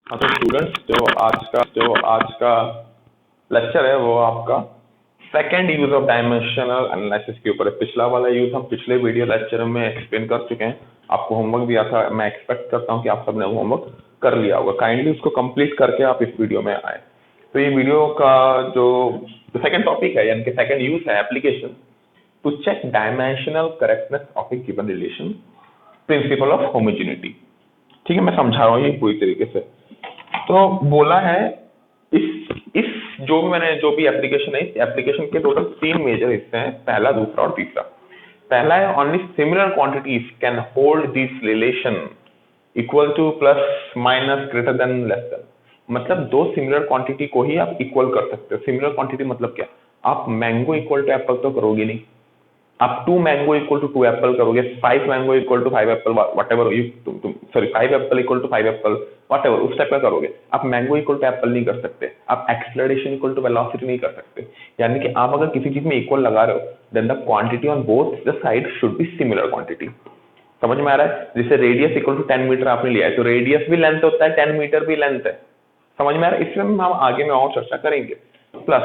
हाँ तो स्टूडेंट्स, जो आज का लेक्चर है वो आपका second use of dimensional analysis के ऊपर है। पिछला वाला यूज हम पिछले वीडियो लेक्चर में एक्सप्लेन कर चुके हैं। आपको होमवर्क दिया था, मैं एक्सपेक्ट करता हूँ कि आप सबने होमवर्क कर लिया होगा। काइंडली उसको कंप्लीट करके आप इस वीडियो में आए। तो ये वीडियो का जो सेकंड टॉपिक है, यानी कि सेकंड यूज है, application to check dimensional correctness of a given relation, principle of homogeneity. ठीक है, मैं समझा रहा हूँ ये पूरी तरीके से। तो बोला है इस जो भी एप्लीकेशन है, इस एप्लीकेशन के टोटल 3 मेजर हिस्से हैं, पहला, दूसरा और तीसरा। पहला है only similar quantities can hold this relation equal to plus minus greater than less then. मतलब दो सिमिलर क्वांटिटी को ही आप इक्वल कर सकते हो। सिमिलर क्वांटिटी मतलब क्या? आप मैंगो इक्वल टू एप्पल तो करोगे नहीं। आप 2 मैंगो इक्वल टू 2 एप्पल करोगे, 5 mango equal to 5 apple, whatever you sorry 5 apple equal to 5 apple, whatever उस टाइप का करोगे। आप मैंगो इक्वल टू एप्पल नहीं कर सकते, आप एक्सेलरेशन इक्वल टू वेलोसिटी नहीं कर सकते। यानी कि आप अगर किसी चीज में इक्वल लगा रहे हो, then the quantity on both the side should be similar quantity. समझ में आ रहा है? जैसे रेडियस इक्वल टू 10 मीटर आपने लिया है, तो रेडियस भी लेंथ होता है, 10 मीटर भी लेंथ है। समझ में आ रहा है? इसमें हम आगे में और चर्चा करेंगे। प्लस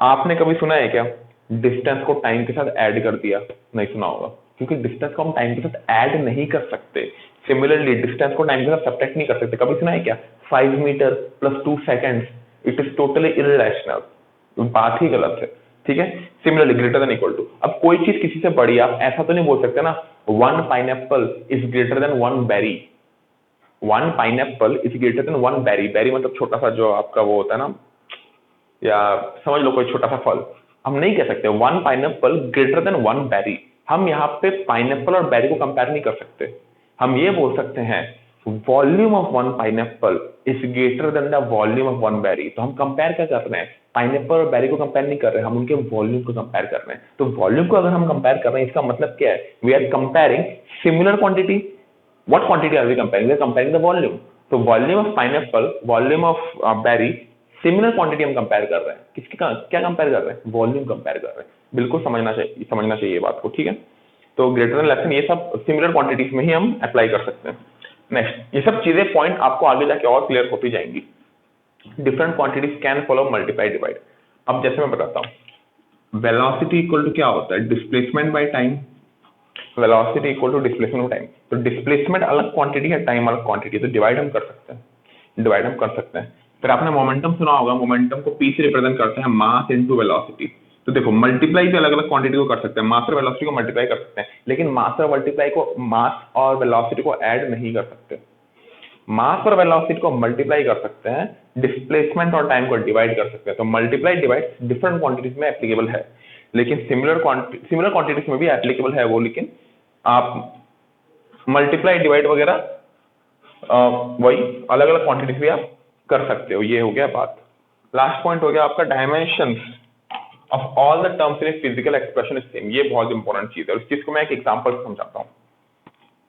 आपने कभी सुना है क्या डिस्टेंस को टाइम के साथ ऐड कर दिया? नहीं सुना होगा, क्योंकि डिस्टेंस को हम टाइम के साथ ऐड नहीं कर सकते। सिमिलरली डिस्टेंस को टाइम के साथ सब्ट्रैक्ट नहीं कर सकते। कभी सुना है क्या 5 metre plus 2 seconds? It is totally irrational, बात ही गलत है। ठीक है, similarly greater than equal to, अब कोई चीज किसी से बड़ी, आप ऐसा तो नहीं बोल सकते ना 1 pineapple is greater than 1 berry. 1 pineapple is greater than 1 berry. Berry मतलब छोटा सा जो आपका वो होता है ना, या समझ लो कोई छोटा सा फल। हम नहीं कह सकते 1 पाइनएप्पल ग्रेटर देन 1 बेरी। हम यहाँ पे पाइनएप्पल और बेरी को कंपेयर नहीं कर सकते। हम ये बोल सकते हैं volume of 1 pineapple is greater than the volume of 1 berry. तो हम कंपेयर क्या कर रहे हैं? पाइनएप्पल और बेरी को कंपेयर नहीं कर रहे, हम उनके वॉल्यूम को कंपेयर कर रहे हैं। तो वॉल्यूम को अगर हम कंपेयर कर रहे हैं, इसका मतलब क्या है? We are comparing similar quantity. What quantity are we comparing? We are comparing the volume. तो volume of pineapple, volume of berry, similar quantity हम कंपेयर कर रहे हैं। किसकी क्या कंपेयर कर रहे हैं? वॉल्यूम कंपेयर कर रहे हैं। बिल्कुल समझना चाहिए ये बात को। ठीक है, तो ग्रेटर देन लेस देन ये सब सिमिलर क्वांटिटीज में ही हम अप्लाई कर सकते हैं। नेक्स्ट, ये सब चीजें पॉइंट आपको आगे जाके और क्लियर होती जाएंगी। Different quantities can follow multiply divide. अब जैसे मैं बताता हूँ, वेलोसिटी इक्वल टू क्या होता है? Displacement by time. Velocity equal to displacement by time. तो डिस्प्लेसमेंट अलग क्वांटिटी है, टाइम अलग क्वांटिटी, तो डिवाइड हम कर सकते हैं। फिर आपने मोमेंटम सुना होगा, मोमेंटम को पी से रिप्रेजेंट करते हैं, मास इनटू वेलोसिटी। तो देखो मल्टीप्लाई भी अलग अलग क्वांटिटी को कर सकते हैं, मास और वेलोसिटी को मल्टीप्लाई कर सकते हैं, लेकिन मास और वेलोसिटी को ऐड नहीं कर सकते। मास और वेलोसिटी को मल्टीप्लाई कर सकते हैं, डिस्प्लेसमेंट और टाइम को डिवाइड कर सकते हैं। तो मल्टीप्लाई डिवाइड डिफरेंट क्वांटिटीज में एप्लीकेबल है, लेकिन सिमिलर क्वांटिटीज में भी एप्लीकेबल है वो। लेकिन आप मल्टीप्लाई डिवाइड वगैरह वही अलग अलग क्वांटिटीज भी आप कर सकते हो। ये हो गया बात। लास्ट पॉइंट हो गया आपका dimensions of all the terms in physical expression is same. ये बहुत इंपॉर्टेंट चीज है, उस चीज को मैं एक एग्जांपल से समझाता हूँ।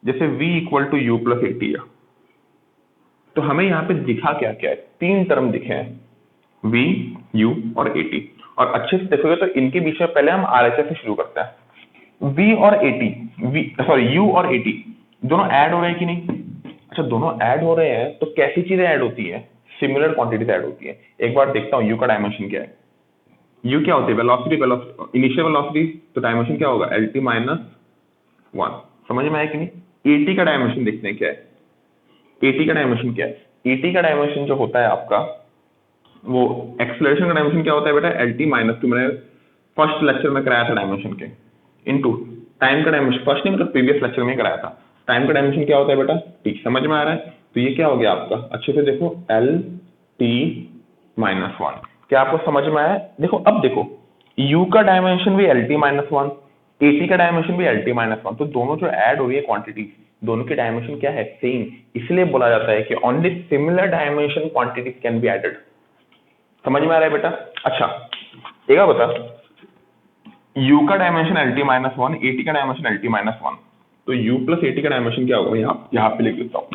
जैसे v equal to u plus 80 है, तो हमें यहाँ पे दिखा क्या क्या है? 3 टर्म दिखे हैं, v, u और 80। और अच्छे से देखोगे तो इनके बीच में पहले हम RHS से शुरू करते हैं। v और 80, u और 80 दोनों ऐड हो रहे हैं कि नहीं? अच्छा, दोनों ऐड हो रहे हैं, तो कैसी चीजें ऐड होती है? सिमिलर क्वांटिटीज ऐड होती है। एक बार देखता हूँ u का डायमेंशन क्या है। u क्या होती है? वेलोसिटी, इनिशियल वेलोसिटी, तो डायमेंशन क्या होगा? lt minus 1। समझ में आया कि नहीं? 80 का डायमेंशन देखते हैं क्या है। 80 का डायमेंशन क्या है? 80 का डायमेंशन जो होता है आपका, वो एक्सेलरेशन का डायमेंशन क्या होता है बेटा? lt minus 2। मैंने फर्स्ट लेक्चर में कराया था डायमेंशन के, इनटू टाइम का डायमेंशन। फर्स्ट नहीं, मतलब प्रीवियस लेक्चर में कराया था। टाइम का डायमेंशन क्या होता है बेटा? t। समझ में आ रहा है? तो ये क्या हो गया आपका? अच्छे से देखो, lt माइनस 1। क्या आपको समझ में आया? देखो, अब देखो, u का डायमेंशन भी lt माइनस 1, 80 का डायमेंशन भी lt माइनस 1। तो दोनों जो ऐड हो रही है क्वांटिटी, दोनों के डायमेंशन क्या है? सेम। इसलिए बोला जाता है कि only similar dimension quantities can be added. समझ में आ रहा है बेटा? अच्छा, एक बार बता, u का डायमेंशन lt माइनस 1, 80 का डायमेंशन lt माइनस 1। तो u प्लस 80 का डायमेंशन क्या होगा? यहाँ पे लिख देता हूँ।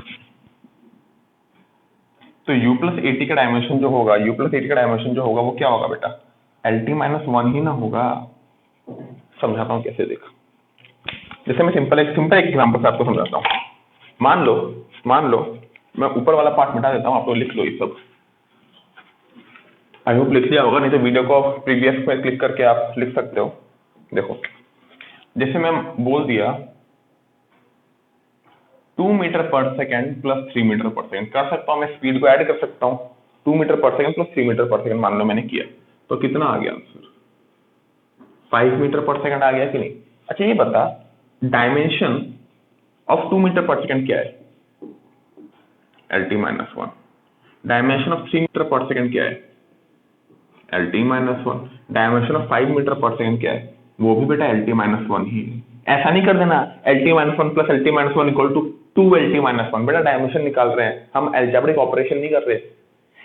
तो u प्लस 80 का डायमेंशन जो होगा, वो क्या होगा बेटा? lt माइनस 1 ही ना होगा। समझाता हूँ कैसे, देखा। जैसे मैं सिंपल एग्जांपल से आपको समझाता हूँ। मान लो मैं ऊपर वाला पार्ट मिटा देता हूँ, आप लोग लिख लो ये सब। आई होप लिख लिया होगा, नहीं तो वीडियो को प्रीवियस में क्लिक करके आप लिख सकते हो। देखो जैसे मैं बोल दिया 2 मीटर पर सेकेंड प्लस 3 मीटर पर सेकेंड, कर सकता हूँ मैं, स्पीड को ऐड कर सकता हूँ। 2 मीटर पर सेकेंड प्लस 3 मीटर पर सेकेंड मान लो मैंने किया, तो कितना आ गया आंसर? 5 मीटर पर सेकेंड आ गया कि नहीं? अच्छा ये बता, डायमेंशन ऑफ 2 मीटर पर सेकेंड क्या है? LT-1। डायमेंशन ऑफ 3 मीटर पर सेकेंड क्या है? LT-1। डायमेंशन ऑफ 5 मीटर पर सेकेंड क्या है? वो भी बेटा LT-1 ही है। ऐसा नहीं कर देना LT-1 plus LT-1 equal to 2LT-1, बेटा डायमेंशन निकाल रहे हैं हम, अलजेब्रिक ऑपरेशन नहीं कर रहे।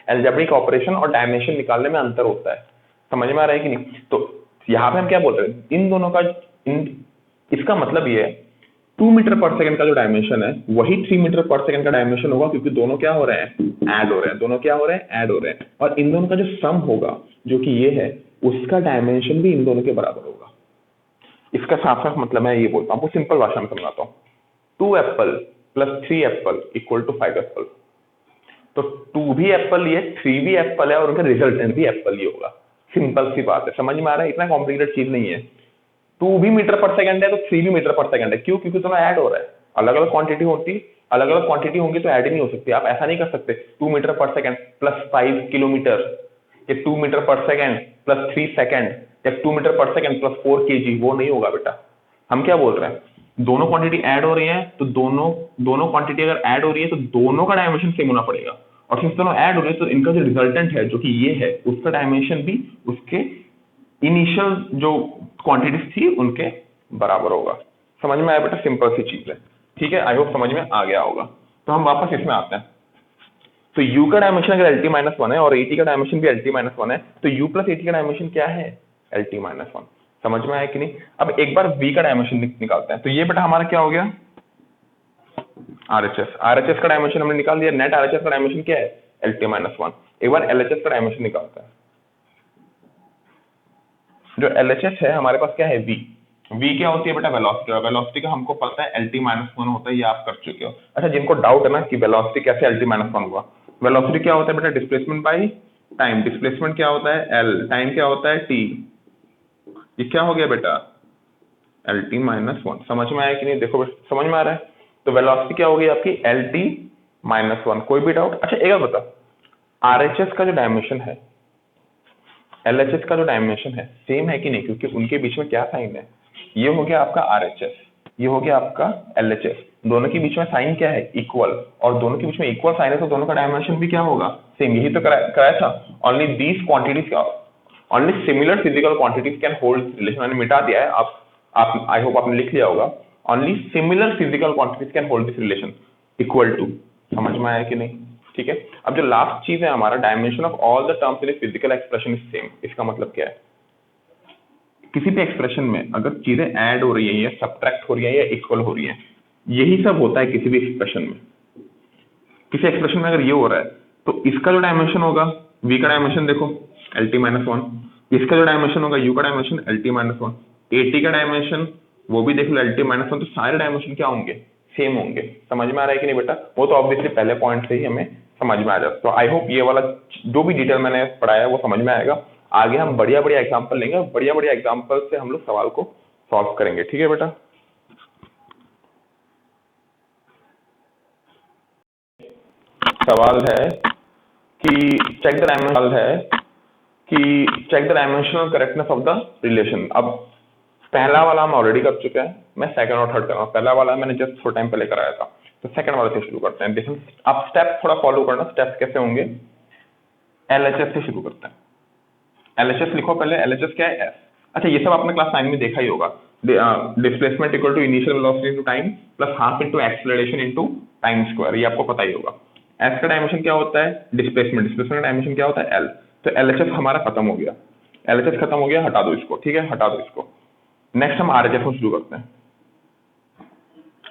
अलजेब्रिक ऑपरेशन और डायमेंशन निकालने में अंतर होता है, समझ में आ रहा है कि नहीं? तो यहाँ पे हम क्या बोल रहे हैं, इन दोनों का इसका मतलब ये है 2 मीटर पर सेकंड का जो डायमेंशन है वही 3 मीटर पर सेकंड का डायमेंशन होगा, क्योंकि दोनों क्या हो रहे हैं? ऐड हो रहे हैं। दोनों क्या हो रहे हैं? ऐड हो रहे हैं। और इन दोनों का जो सम होगा जो कि ये है, उसका डायमेंशन भी इन दोनों के बराबर होगा। इसका साफ साफ मतलब मैं ये बोलता हूँ, सिंपल भाषा में समझाता हूँ। 2 apple plus 3 apple equal to 5 apple. तो 2 भी एप्पल ही है, 3 भी एप्पल है, और उनका रिजल्टेंट भी एप्पल ही होगा। सिंपल सी बात है, समझ में आ रहा है? इतना कॉम्प्लिकेटेड चीज नहीं है। 2 भी मीटर पर सेकंड है तो 3 भी मीटर पर सेकंड है। क्यों? क्योंकि दोनों ऐड हो रहा है। अलग अलग क्वांटिटी होती, अलग अलग क्वांटिटी होंगी तो ऐड ही नहीं हो सकती। आप ऐसा नहीं कर सकते 2 मीटर पर सेकंड प्लस 5 किलोमीटर, या 2 मीटर पर सेकंड प्लस 3 सेकंड, या 2 मीटर पर सेकंड प्लस 4 kg। वो नहीं होगा बेटा। हम क्या बोल रहे हैं, दोनों क्वांटिटी ऐड हो रही है, तो दोनों क्वांटिटी अगर ऐड हो रही है तो दोनों का डायमेंशन सेम होना पड़ेगा। और सिंस दोनों ऐड हो रही है तो इनका जो रिजल्टेंट है जो कि ये है, उसका डायमेंशन भी उसके इनिशियल जो क्वांटिटीज थी उनके बराबर होगा। समझ में आया बेटा? सिंपल सी चीज है, ठीक है। आई होप समझ में आ गया होगा। तो हम वापस इसमें आते हैं। तो u का डायमेंशन अगर LT-1 है और AT का डायमेंशन भी LT-1 है, तो u प्लस AT का डायमेंशन क्या है? LT-1। समझ में आया कि नहीं? अब एक बार v का डायमेंशन निकालते हैं। तो ये बेटा हमारा क्या हो गया? RHS का डायमेंशन हमने निकाल दिया। नेट RHS का डायमेंशन क्या है? LT-1। एक बार LHS का डायमेंशन निकालते हैं। जो LHS है हमारे पास क्या है? v क्या होती है बेटा? वेलोसिटी। और वेलोसिटी का हमको पता है LT-1 होता है, ये आप कर चुके हो। अच्छा, जिनको डाउट है ना कि वेलोसिटी कैसे LT-1 हुआ, वेलोसिटी क्या होता है बेटा? Displacement by time. डिस्प्लेसमेंट क्या होता है? L। टाइम क्या होता है? T। ये क्या हो गया बेटा? LT-1। समझ में आया कि नहीं? देखो समझ में आ रहा है? तो वेलोसिटी क्या होगी आपकी? LT-1। कोई भी डाउट? अच्छा एक बार बता, RHS का जो डायमेंशन है, LHS का जो डायमेंशन है, सेम है कि नहीं? क्योंकि उनके बीच में क्या साइन है? ये हो गया आपका RHS, ये हो गया आपका LHS। दोनों के बीच में साइन क्या है? इक्वल। और दोनों के बीच में इक्वल साइन है तो दोनों का डायमेंशन भी क्या होगा? सेम। यही तो कराया था। Only these quantities, only similar physical quantities can hold relation. मैंने मिटा दिया है, आप आई होप आपने लिख लिया होगा। Only similar physical quantities can hold this relation equal to. समझ में आया कि नहीं? ठीक है। अब जो लास्ट चीज है हमारा, dimension of all the terms in physical expression is same. इसका मतलब क्या है? किसी भी एक्सप्रेशन में अगर चीजें ऐड हो रही है या सब्ट्रैक्ट हो रही है या इक्वल हो रही है, यही सब होता है किसी भी एक्सप्रेशन में। किसी एक्सप्रेशन में अगर ये हो रहा है तो इसका जो डायमेंशन होगा, v का डायमेंशन देखो LT-1, इसका जो डायमेंशन होगा u का डायमेंशन LT-1, AT का डायमेंशन वो भी देख लो LT-1। तो सारे डायमेंशन क्या होंगे? सेम होंगे। समझ में आ रहा है कि नहीं बेटा? वो तो ऑब्वियसली पहले पॉइंट से ही हमें समझ में आ जाता। तो आई होप ये वाला जो भी डिटेल मैंने पढ़ाया वो समझ में आएगा। आगे हम बढ़िया बढ़िया एग्जाम्पल लेंगे, बढ़िया बढ़िया एग्जाम्पल से हम लोग सवाल को सॉल्व करेंगे। ठीक है बेटा? सवाल है कि check the dimensional correctness of the relation. अब पहला वाला हम ऑलरेडी कर चुके हैं, मैं सेकंड और थर्ड कर रहा हूँ। पहला वाला मैंने जस्ट थोड़ा टाइम पहले कराया था, तो सेकंड वाले से शुरू करते हैं। देखो आप स्टेप थोड़ा फॉलो करना, स्टेप्स कैसे होंगे। LHS से शुरू करते हैं। LHS लिखो पहले। LHS क्या है? S। अच्छा, ये सब आपने क्लास 9 में देखा ही होगा। Displacement equal to initial velocity into time plus half into acceleration into time square, ये आपको पता ही होगा। S का डायमेंशन क्या होता है? डिस्प्लेसमेंट का डायमेंशन क्या होता है? L। तो LHS हमारा खत्म हो गया। LHS खत्म हो गया, हटा दो इसको। ठीक है, हटा दो इसको। नेक्स्ट हम RHS को शुरू करते हैं।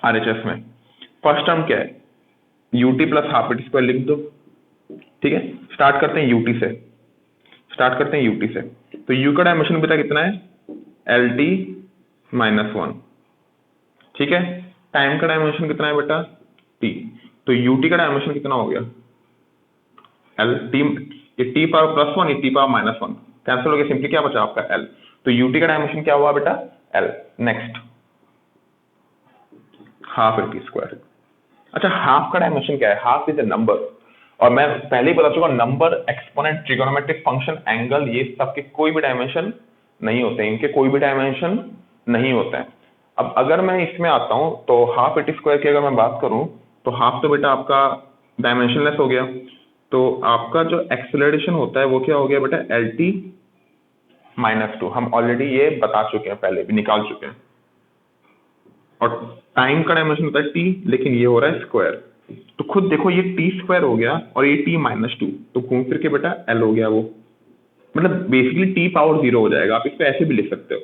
RHS में फर्स्ट टर्म क्या है? UT plus half it square लिख दो। ठीक है, स्टार्ट करते हैं UT से। तो U का डायमेंशन बेटा कितना है? LT-1। ठीक है, टाइम का डायमेंशन कितना है बेटा? T। तो यूटी का डायमेंशन कितना हो गया एल टी, ये टी पावर प्लस वन, ये T power minus one, cancel हो गया, सिंपली क्या बचा आपका एल। तो यूटी का डायमेंशन क्या हुआ बेटा L. Next half A T square. अच्छा हाफ का डायमेंशन क्या है, हाफ इज ए नंबर, और मैं पहले ही बता चुका number, exponent, trigonometric function, angle, ये सब के कोई भी डायमेंशन नहीं होते, इनके कोई भी डायमेंशन नहीं होते हैं। अब अगर मैं इसमें आता हूं तो हाफ ए टी स्क्वायर की अगर मैं बात करूं तो हाफ तो बेटा आपका डायमेंशनलेस हो गया, तो आपका जो एक्सेलरेशन होता है वो क्या हो गया बेटा एल टी माइनस टू। हम ऑलरेडी ये बता चुके हैं, पहले भी निकाल चुके हैं। और टाइम का डायमेंशन होता है टी, लेकिन ये हो रहा है स्क्वायर, तो खुद देखो ये टी स्क्वायर हो गया और ये टी माइनस टू, तो घूम फिर के बेटा एल हो गया वो, मतलब बेसिकली टी पावर जीरो हो जाएगा। आप इसको ऐसे भी लिख सकते हो,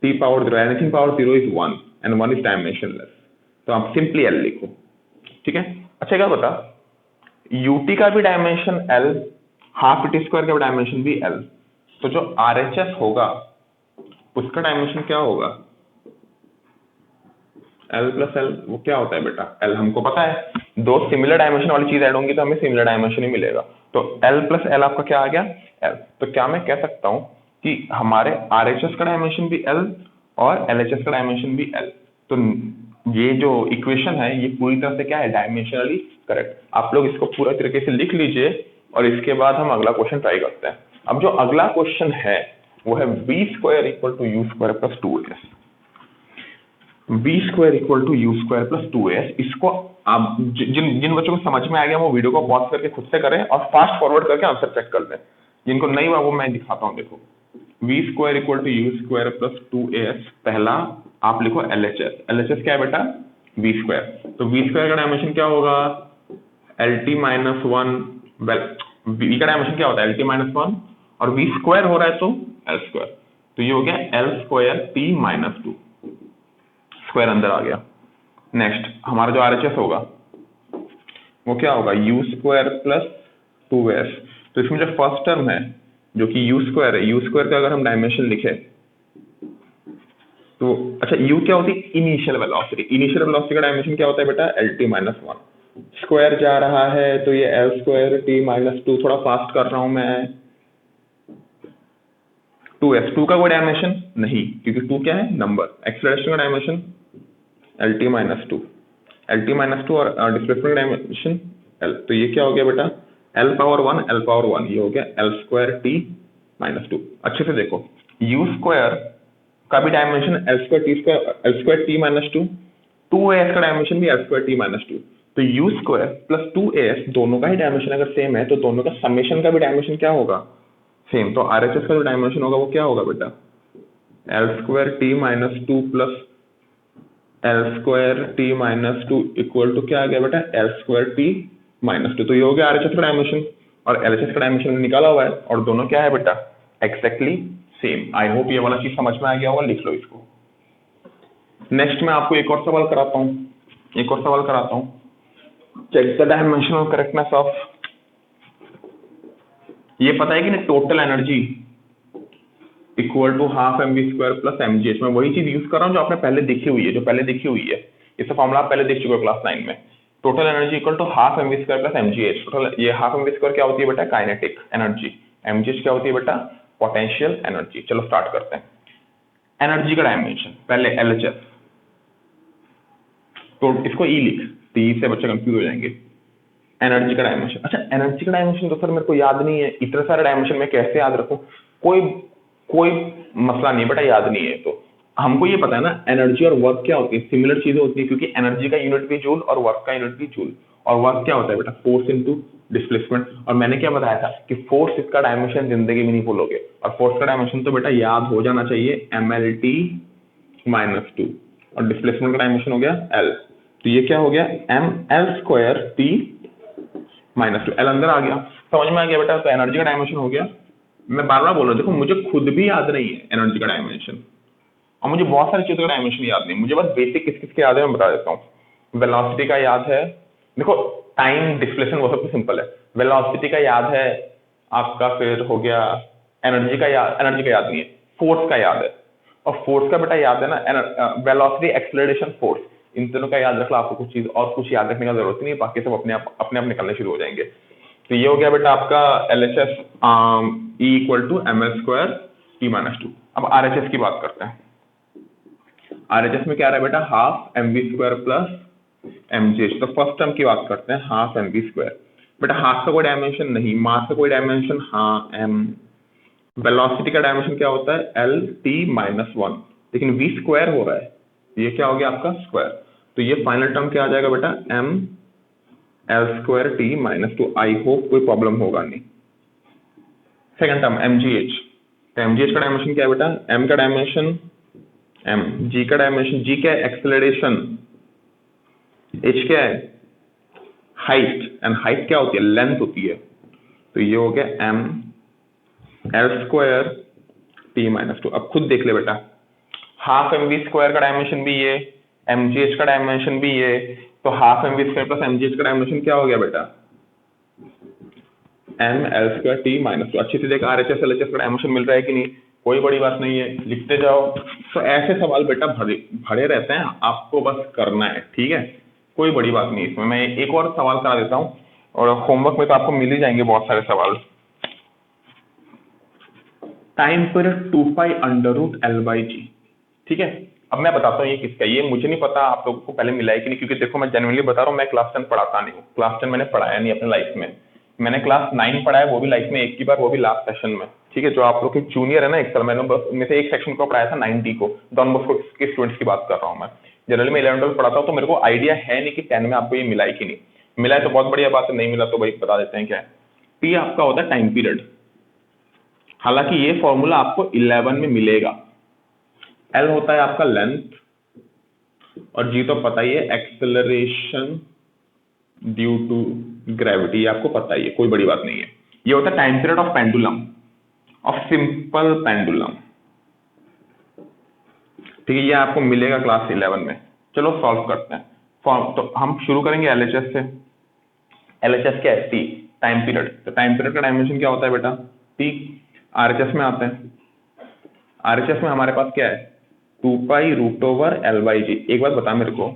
T power zero, anything power zero is one and one is dimensionless, तो आप सिंपली एल लिखो, ठीक है। अच्छा क्या बता, यूटी का भी dimension L, half T square का भी डायमेंशन भी एल, तो जो आरएचएस होगा उसका डायमेंशन क्या होगा एल प्लस एल। वो क्या होता है बेटा एल, हमको पता है, दो सिमिलर डायमेंशन वाली चीज ऐड होंगी तो हमें सिमिलर डायमेंशन ही मिलेगा, तो एल प्लस एल आपका क्या आ गया एल। तो क्या मैं कह सकता हूं कि हमारे आरएचएस का डायमेंशन भी एल और एलएचएस का डायमेंशन भी एल। तो ये जो इक्वेशन है ये पूरी तरह से क्या है डायमेंशनली करेक्ट। आप लोग इसको पूरा तरीके से लिख लीजिए और इसके बाद हम अगला क्वेश्चन ट्राई करते हैं। अब जो अगला क्वेश्चन है वो है B square equal to u square plus two S. B square equal to u square plus two S, इसको आप जिन जिन बच्चों को समझ में आ गया वो वीडियो को पॉज करके खुद से करें और फास्ट फॉरवर्ड करके आंसर चेक कर लें। जिनको नहीं हुआ वो मैं दिखाता हूं, देखो v square equal to u square plus two s, पहला आप लिखो एलएचएस। एलएचएस क्या है बेटा वी स्क्वायर, तो वी स्क्वायर का डायमेंशन क्या होगा L T minus one, v का डायमेंशन क्या होता है एल टी माइनस वन, और वी स्क्वायर हो रहा है तो एल स्क्वायर, तो ये हो गया L square T minus to, square अंदर आ गया। नेक्स्ट हमारा जो आरएचएस होगा वो क्या होगा you square plus two S. तो इसमें जो फर्स्ट टर्म है जो कि यू स्क्वायर है, यू स्क्वायर का अगर हम डायमेंशन लिखे तो अच्छा यू क्या होती है इनिशियल वेलोसिटी, इनिशियल वेलोसिटी का डायमेंशन क्या होता है बेटा L T minus one, square जा रहा है तो ये L square T minus to, थोड़ा फास्ट कर रहा हूं मैं, टू एस, टू का कोई डायमेंशन नहीं क्योंकि टू क्या है नंबर, एक्सेलरेशन का dimension L T minus two, L T minus two और डिस्प्लेसमेंट का डायमेंशन एल, तो ये क्या हो गया बेटा L power one L power one, ये हो गया L square T minus two. अच्छे से देखो यू स्क्वायर का भी dimension L square T square, L square T minus two, two a s का डायमेंशन भी L square T minus two, तो you square plus to a S दोनों का ही डायमेंशन अगर सेम है तो दोनों का समेशन का भी डायमेंशन क्या होगा सेम, तो आरएचएस का जो डायमेंशन होगा वो क्या होगा बेटा L square T minus two plus L square T minus two equal to क्या आ गया बेटा L square T minus two, तो ये हो गया आरएचएस का डायमेंशन और एलएचएस का डायमेंशन निकाला हुआ है और दोनों क्या है बेटा एक्जैक्टली सेम। आई होप ये वाला चीज समझ में आ गया होगा, लिख लो इसको। नेक्स्ट मैं आपको एक और सवाल कराता हूँ, check the dimensional correctness of, ये पता है कि नहीं total energy equal to half m v square plus m g h, मैं वही चीज यूज कर रहा हूँ जो आपने पहले देखी हुई है, इसका फॉर्मूला आप पहले देख चुके हो क्लास 9 में। Total energy equal to half m v square plus m g h, total ये हाफ एम वी स्क्वायर क्या होती है बेटा kinetic energy, m g h क्या होती है बेटा पोटेंशियल एनर्जी। चलो स्टार्ट करते हैं। एनर्जी का डायमेंशन पहले एलएचएस, तो इसको ई लिख, टी से बच्चे कंफ्यूज हो जाएंगे। एनर्जी का डायमेंशन, अच्छा एनर्जी का डायमेंशन तो सर मेरे को याद नहीं है, इतने सारे डायमेंशन मैं कैसे याद रखूं, कोई मसला नहीं बेटा, याद नहीं है तो हमको ये पता है ना एनर्जी और वर्क क्या होती है, सिमिलर चीजें होती है क्योंकि एनर्जी का यूनिट भी जूल और वर्क का यूनिट भी जूल, और वर्क क्या होता है बेटा फोर्स इनटू डिस्प्लेसमेंट। और मैंने क्या बताया था कि फोर्स इसका डायमेंशन जिंदगी में नहीं भूलोगे, और फोर्स का डायमेंशन तो बेटा याद हो जाना चाहिए MLT माइनस टू, और डिस्प्लेसमेंट का डायमेंशन हो गया L, तो ये क्या हो गया ML square T minus two, L अंदर आ गया, समझ में आ गया बेटा। तो एनर्जी का डायमेंशन हो गया, मैं बार बार बोल रहा हूँ देखो मुझे खुद भी याद नहीं है एनर्जी का डायमेंशन, और मुझे बहुत सारी चीजों का डायमेंशन याद नहीं, मुझे बस बेसिक किस किस के याद है मैं बता देता हूँ। वेलोसिटी का याद है, देखो टाइम डिस्प्लेसमेंट वो सब तो सिंपल है, वेलोसिटी का याद है आपका, फिर हो गया एनर्जी का याद नहीं है, फोर्स का याद है, और फोर्स का बेटा याद है ना वेलोसिटी एक्सेलरेशन फोर्स, इन दोनों का याद रख लो, आपको कुछ चीज और कुछ याद रखने का जरूरत नहीं है, बाकी सब अपने आप निकलने शुरू हो जाएंगे। तो ये हो गया बेटा आपका LHS E equal to ml² T-2। अब RHS की बात करते हैं। RHS में क्या रहा है बेटा, हाफ mv² प्लस mgh। तो फर्स्ट टर्म की बात करते हैं, हाफ mv²। बेटा हाफ का कोई डायमेंशन नहीं, मास का कोई डायमेंशन हाँ m, वेलोसिटी का डायमेंशन क्या होता है LT-1, लेकिन v स्क्वायर हो रहा है, ये क्या हो गया आपका स्क्वायर। तो ये फाइनल टर्म क्या आ जाएगा बेटा m L² T-2। I hope कोई प्रॉब्लम होगा नहीं। सेकंड टर्म mgh, तो mgh का डायमेंशन क्या है बेटा, m का डायमेंशन m, g का डायमेंशन, g क्या है एक्सेलरेशन, h क्या है हाइट, एंड हाइट क्या होती है लेंथ होती है। तो ये हो गया m L² T-2। अब खुद देख ले बेटा, हाफ mv² का डायमेंशन भी ये, mgh का डायमेंशन भी ये, तो हाफ mv² प्लस mgh का डायमेंशन क्या हो गया बेटा m L² T-2। अच्छी से देख RHS LHS का डायमेंशन मिल रहा है कि नहीं, कोई बड़ी बात नहीं है, लिखते जाओ। तो ऐसे सवाल बेटा भरे रहते हैं, आपको बस करना है, ठीक है, कोई बड़ी बात नहीं इसमें। मैं एक और सवाल करा देता हूँ, और होमवर्क में तो आपको मिल ही जाएंगे बहुत सारे सवाल। टाइम पीरियड 2π√L/g, ठीक है। अब मैं बताता हूँ ये किसका, ये मुझे नहीं पता आप लोगों को पहले मिला है कि नहीं, क्योंकि देखो मैं जेन्युइनली बता रहा हूँ, मैं क्लास 10 पढ़ाता नहीं हूँ, क्लास 10 मैंने पढ़ाया नहीं अपने लाइफ में। मैंने क्लास 9 पढ़ा है, वो भी लाइफ में एक ही बार, वो भी लास्ट सेशन में, ठीक है। जो आप लोग के जूनियर है ना एक साल, मैंने बस उनमें से एक सेक्शन को पढ़ाया था 90 को, डॉन बॉस्को के स्टूडेंट्स की बात कर रहा हूँ मैं। जनरली मैं 11 12 पढ़ाता हूँ, तो मेरे को आइडिया है नहीं कि 10 में आपको ये मिला है कि नहीं। मिला है तो बहुत बढ़िया बात है, नहीं मिला तो भाई बता देते हैं क्या है। टी आपका होता है टाइम पीरियड, हालांकि ये फॉर्मूला आपको 11 में मिलेगा। एल होता है आपका लेंथ, और जी तो पता ही है एक्सेलरेशन ड्यू टू ग्रेविटी, आपको पता ही है, कोई बड़ी बात नहीं है। ये होता है time period of pendulum, of simple pendulum, ठीक है। ये आपको मिलेगा क्लास 11 में। चलो सॉल्व करते हैं फॉर्म। तो हम शुरू करेंगे LHS से। LHS क्या है, टी टाइम पीरियड। तो टाइम पीरियड का डायमेंशन क्या होता है बेटा टी। RHS में आते हैं, RHS में हमारे पास क्या है 2π√L/g। एक बात बता मेरे को,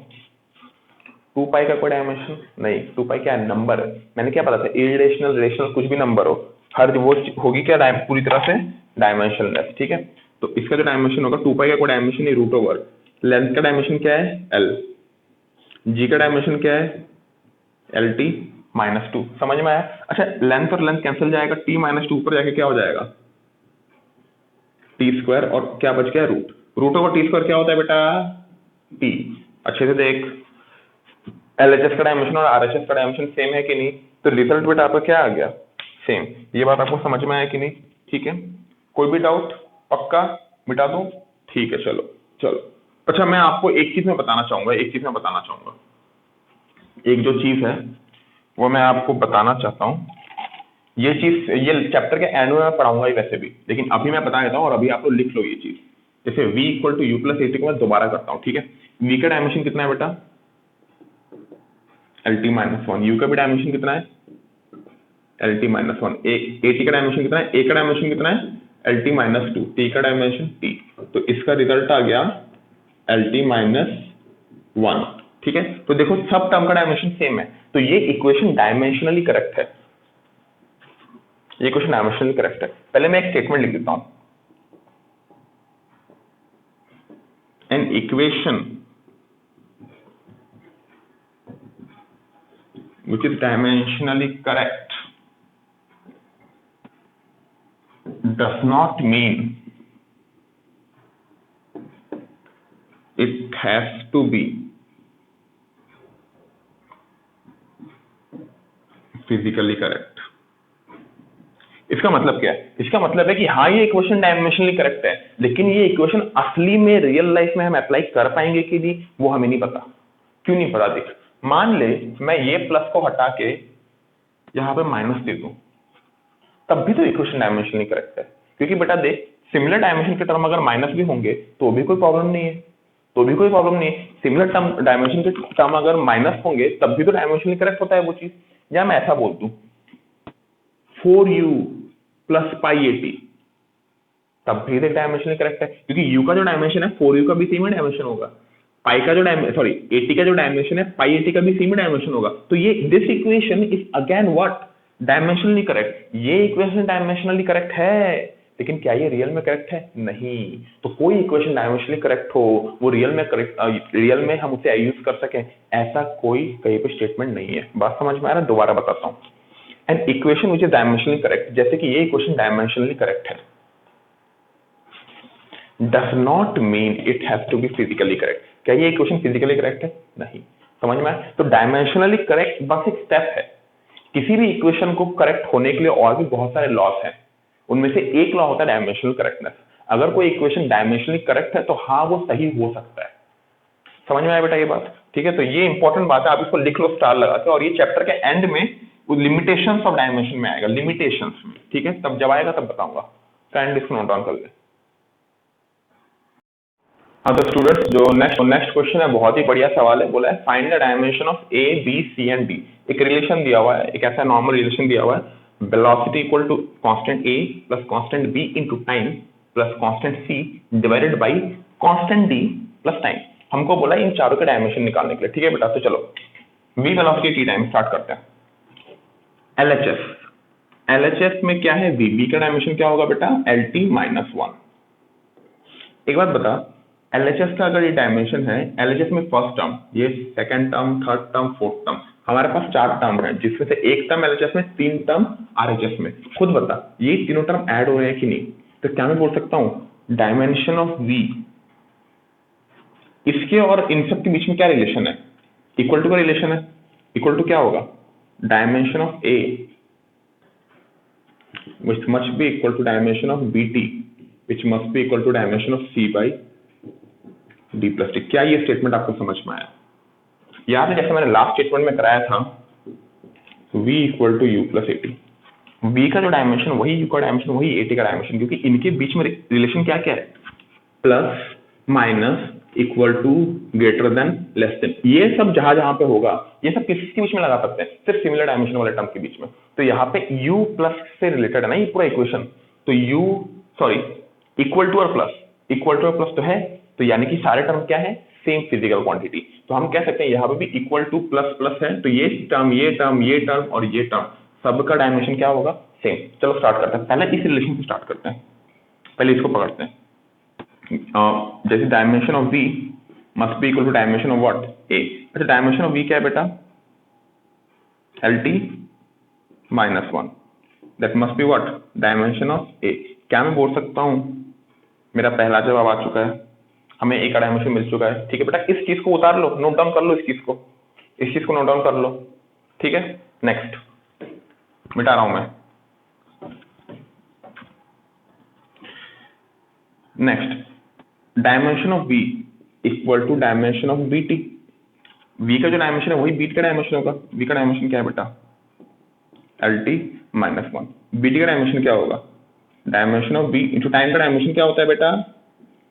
2π का कोई डायमेंशन नहीं, 2π क्या है नंबर है। मैंने क्या पता था, इरेशनल रेशनल कुछ भी नंबर हो, हर वो होगी क्या पूरी तरह से डायमेंशनलेस, ठीक है। तो इसका जो डायमेंशन होगा 2π का कोई डायमेंशन नहीं √। लेंथ का डायमेंशन क्या है L, जी का डायमेंशन क्या है LT-2। समझ में आया। अच्छा लेंथ और लेंथ कैंसिल जाएगा, T-2 ऊपर जाके क्या हो जाएगा T², और क्या बच गया √T² क्या होता है बेटा T। अच्छे से देख, LHS का डायमेंशन और RHS का डायमेंशन सेम है कि नहीं, तो रिजल्ट बेटा आपका क्या आ गया सेम। ये बात आपको समझ में आया कि नहीं, ठीक है। कोई भी डाउट पक्का मिटा दूं, ठीक है चलो चलो। अच्छा मैं आपको एक चीज में बताना चाहूंगा, एक जो चीज है वो मैं आपको बताना चाहता हूँ। ये चीज ये चैप्टर के एंड में मैं पढ़ाऊंगा ही वैसे भी, लेकिन अभी मैं बता देता हूँ, और अभी आप लोग लिख लो ये चीज। जैसे v = u+at को मैं दोबारा करता हूँ, ठीक है। v का डायमेंशन कितना है बेटा LT-1, u का भी डायमेंशन कितना है LT-1, at का डायमेंशन कितना है, a का डायमेंशन कितना है LT-2, t का डायमेंशन t। तो इसका रिजल्ट आ गया LT-1, ठीक है। तो देखो सब टर्म का डायमेंशन सेम है, तो ये इक्वेशन डायमेंशनली करेक्ट है, ये क्वेश्चन डायमेंशनली करेक्ट है। पहले मैं एक स्टेटमेंट लिख देता हूं, an equation which is dimensionally correct does not mean it has to be physically correct। इसका मतलब क्या है, इसका मतलब है कि हाँ ये इक्वेशन डायमेंशनली करेक्ट है, लेकिन ये इक्वेशन असली में रियल लाइफ में हम अप्लाई कर पाएंगे कि नहीं वो हमें नहीं पता। क्यों नहीं पता, देख मान ले मैं ये प्लस को हटा के यहाँ पे माइनस दे दूं, तब भी तो इक्वेशन डायमेंशनली करेक्ट है, क्योंकि बेटा देख सिमिलर डायमेंशन के टर्म अगर माइनस भी होंगे तो भी कोई प्रॉब्लम नहीं है, सिमिलर टर्म डायमेंशन के टर्म अगर माइनस होंगे तब भी तो डायमेंशनली करेक्ट होता है वो चीज। या मैं ऐसा बोल दूं 4u + πat, तब भी डायमेंशनली करेक्ट है, क्योंकि u का जो डायमेंशन है 4u का भी सेम ही डायमेंशन होगा। पाई का जो सॉरी 80 का जो डायमेंशन है, पाई 80 का भी सेम डायमेंशन होगा। तो ये this equation is again what, dimensionally correct. ये इक्वेशन डायमेंशनली करेक्ट है, लेकिन क्या ये रियल में करेक्ट है? नहीं। तो कोई इक्वेशन डायमेंशनली करेक्ट हो, वो रियल में करेक्ट, रियल में हम उसे यूज कर सकें, ऐसा कोई कहीं पे स्टेटमेंट नहीं है। बात समझ में आ रहा है? दोबारा बताता हूँ। An equation which is dimensionally correct, जैसे कि ये इक्वेशन डायमेंशनली करेक्ट है, does not mean it has to be physically correct। क्या ये इक्वेशन फिजिकली करेक्ट है? नहीं। समझ में आया? तो डायमेंशनली करेक्ट बस एक स्टेप है। किसी भी इक्वेशन को करेक्ट होने के लिए और भी बहुत सारे लॉस हैं, उनमें से एक लॉ होता है डायमेंशनल करेक्टनेस। अगर कोई इक्वेशन डायमेंशनली करेक्ट है तो हाँ वो सही हो सकता है। समझ में आया बेटा ये बात? ठीक है, तो ये इंपॉर्टेंट बात है, आप इसको लिख लो स्टार लगा के, और ये चैप्टर के एंड में लिमिटेशंस ऑफ डायमेंशन में आएगा, लिमिटेशंस में। ठीक है, तब जब आएगा तब बताऊंगा। काइंडली इसको नोट डाउन कर ले। हाँ तो स्टूडेंट्स, जो नेक्स्ट क्वेश्चन है बहुत ही बढ़िया सवाल है। बोला है find the dimension of a b c and d. एक रिलेशन दिया हुआ है, एक ऐसा नॉर्मल रिलेशन दिया हुआ है, velocity equal to constant a plus constant b into time plus constant c divided by constant d plus time. हमको बोला इन चारों के डायमेंशन निकालने के लिए। ठीक है बेटा, तो चलो v velocity T time start करते हैं। एलएचएस, एलएचएस में क्या है? वी, बी का डायमेंशन क्या होगा बेटा? L T minus one. एक बात बता, एलएचएस का अगर ये डायमेंशन है, एलएचएस में फर्स्ट टर्म, ये second term, third term, fourth term, हमारे पास 4 टर्म है, जिसमें से एक टर्म एलएचएस में, 3 टर्म आरएचएस में। खुद बता ये तीनों टर्म ऐड हो रहे हैं कि नहीं? तो क्या मैं बोल सकता हूं डायमेंशन ऑफ वी, इसके और इन सब के बीच में क्या रिलेशन है? इक्वल टू का रिलेशन है। इक्वल टू क्या होगा? Dimension of A which must be equal to dimension of bt which must be equal to dimension of c by d plus t। क्या ये स्टेटमेंट आपको समझ में आया? याद है जैसे मैंने लास्ट स्टेटमेंट में कराया था, v equal to u plus a t. v का जो डायमेंशन वही, u का डायमेंशन वही, एटी का डायमेंशन, क्योंकि इनके बीच में रिलेशन क्या क्या है? Plus minus equal to greater than less than. ये सब जहां जहां पे होगा, ये सब किसके बीच में लगा सकते हैं? सिर्फ सिमिलर डायमेंशन वाले टर्म के बीच में। तो यहाँ पे u प्लस से रिलेटेड है ना ये पूरा इक्वेशन, तो u सॉरी इक्वल टू और प्लस, इक्वल टू और प्लस तो है, तो यानी कि सारे टर्म क्या है? Same physical quantity. तो हम कह सकते हैं यहाँ पे भी इक्वल टू प्लस प्लस है, तो ये टर्म, ये टर्म, ये टर्म और ये टर्म, सबका डायमेंशन क्या होगा? सेम। चलो स्टार्ट करते हैं, पहले इस रिलेशन से स्टार्ट करते हैं, पहले इसको पकड़ते हैं। जैसे dimension of v must be equal to dimension of what? a। अच्छा डायमेंशन ऑफ v क्या है बेटा? L T minus one, that must be what? Dimension of a। क्या मैं बोल सकता हूं, मेरा पहला जवाब आ चुका है, हमें a का डायमेंशन मिल चुका है। ठीक है बेटा, इस चीज को उतार लो, नोट डाउन कर लो, इस चीज को नोट डाउन कर लो। ठीक है, नेक्स्ट मिटा रहा हूं मैं। Next dimension of v equal to dimension of bt। v का जो डायमेंशन है वही bt का डायमेंशन होगा। v का डायमेंशन क्या है बेटा? L T minus one. bt का डायमेंशन क्या होगा? Dimension of v into time का डायमेंशन क्या होता है बेटा?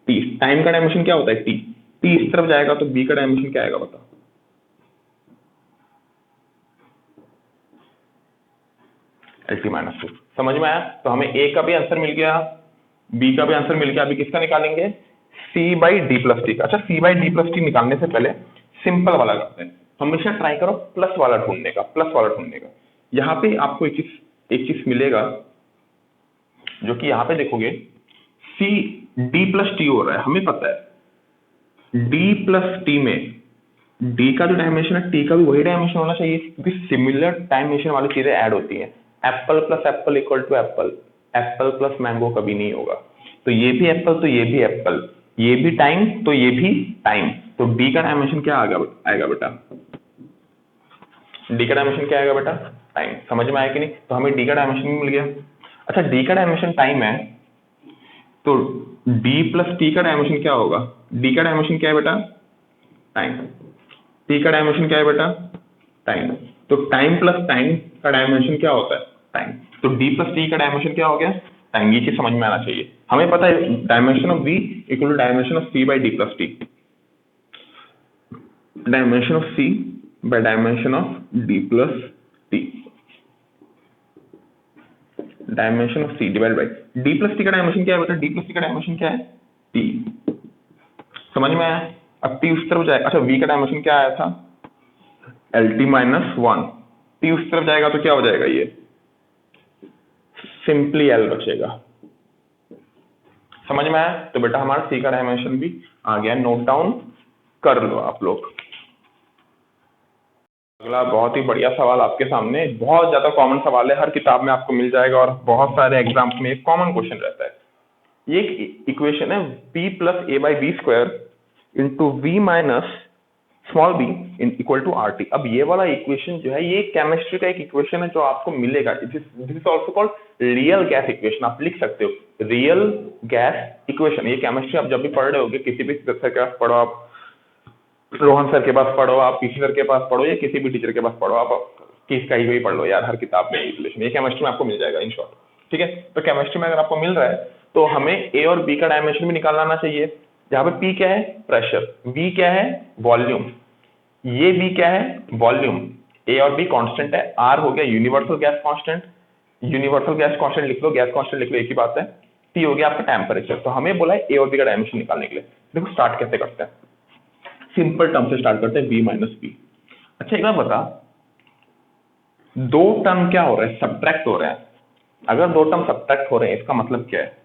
t। टाइम का डायमेंशन क्या होता है? t। t इस तरफ जाएगा तो b का डायमेंशन क्या आएगा बता? L T minus to. समझ में आया? तो हमें a का भी आंसर मिल गया, b का भी आंसर मिल गया। अभी किसका निकालेंगे? c by d plus t का। अच्छा c by d plus T निकालने से पहले सिंपल वाला करते हैं। हमेशा ट्राई करो प्लस वाला ढूंढने का, प्लस वाला ढूंढने का। यहाँ पे आपको एक चीज मिलेगा, जो कि यहाँ पे देखोगे c डी प्लस टी हो रहा है, हमें पता है d प्लस टी में d का जो डायमेंशन है t का भी वही डायमेंशन होना चाहिए, क्योंकि सिमिलर डायमेंशन वाली चीजें ऐड होती हैं। Apple plus apple equal to apple, apple plus mango कभी नहीं होगा। तो ये भी एप्पल तो ये भी एप्पल, ये भी टाइम तो ये भी टाइम, तो d का डायमेंशन क्या आएगा बेटा? d का डायमेंशन क्या आएगा बेटा? टाइम। समझ में आया कि नहीं? तो हमें d का डायमेंशन मिल गया। अच्छा d का डायमेंशन टाइम है, तो d प्लस t का डायमेंशन क्या होगा? d का डायमेंशन क्या है बेटा? टाइम। t का डायमेंशन क्या है बेटा? टाइम। तो टाइम प्लस टाइम का डायमेंशन क्या होता है? टाइम। तो d प्लस t का डायमेंशन क्या हो गया? टाइम। ये चीज समझ में आना चाहिए। हमें पता है dimension of v equal to dimension of c by d plus t, dimension of c by dimension of d plus t, dimension of c divide by d plus t का डायमेंशन क्या है बेटा? d प्लस टी का dimension क्या है? t। समझ में आया? अब टी उस तरफ जाएगा, अच्छा वी का डायमेंशन क्या आया था, LT-1, टी उस तरफ जाएगा तो क्या हो जाएगा, ये सिंपली एल बचेगा। समझ में आया? तो बेटा हमारा सी का डायमेंशन भी आ गया, नोट डाउन कर लो आप लोग। अगला बहुत ही बढ़िया सवाल आपके सामने, बहुत ज्यादा कॉमन सवाल है, हर किताब में आपको मिल जाएगा और बहुत सारे एग्जाम्स में एक कॉमन क्वेश्चन रहता है। ये एक इक्वेशन है p plus a by b square into v minus small b in equal to R T. अब ये वाला इक्वेशन जो है ये केमिस्ट्री का एक इक्वेशन है जो आपको मिलेगा, this is also called real gas equation, आप लिख सकते हो रियल गैस इक्वेशन। ये केमिस्ट्री आप जब भी पढ़ रहे होगे, किसी भी सर के पास पढ़ो, आप रोहन सर के पास पढ़ो, आप किसी सर के पास पढ़ो या किसी भी टीचर के पास पढ़ो, आप किस कहीं भी पढ़ लो यार, हर किताब में इक्वेशन ये केमिस्ट्री में आपको मिल जाएगा इन शॉर्ट। ठीक है, तो केमिस्ट्री में अगर आपको मिल रहा है तो हमें ए और बी का डायमेंशन भी निकालना आना चाहिए। जहाँ पे पी क्या है, प्रेशर, वी क्या है, वॉल्यूम, ये बी क्या है, वॉल्यूम, ए और बी कांस्टेंट है, आर हो गया universal gas constant, universal gas constant लिख लो, गैस कांस्टेंट लिख लो, एक ही बात है। टी हो गया आपका टेम्परेचर। तो हमें बोला है ए और बी का डायमेंशन निकालने के लिए। देखो स्टार्ट कैसे करते हैं, सिंपल टर्म से स्टार्ट करते हैं, बी माइनस बी। अच्छा एक बार बता, दो टर्म क्या हो रहा है, सब्ट्रैक्ट हो रहे हैं। अगर दो टर्म सब्ट्रैक्ट हो रहे हैं इसका मतलब क्या है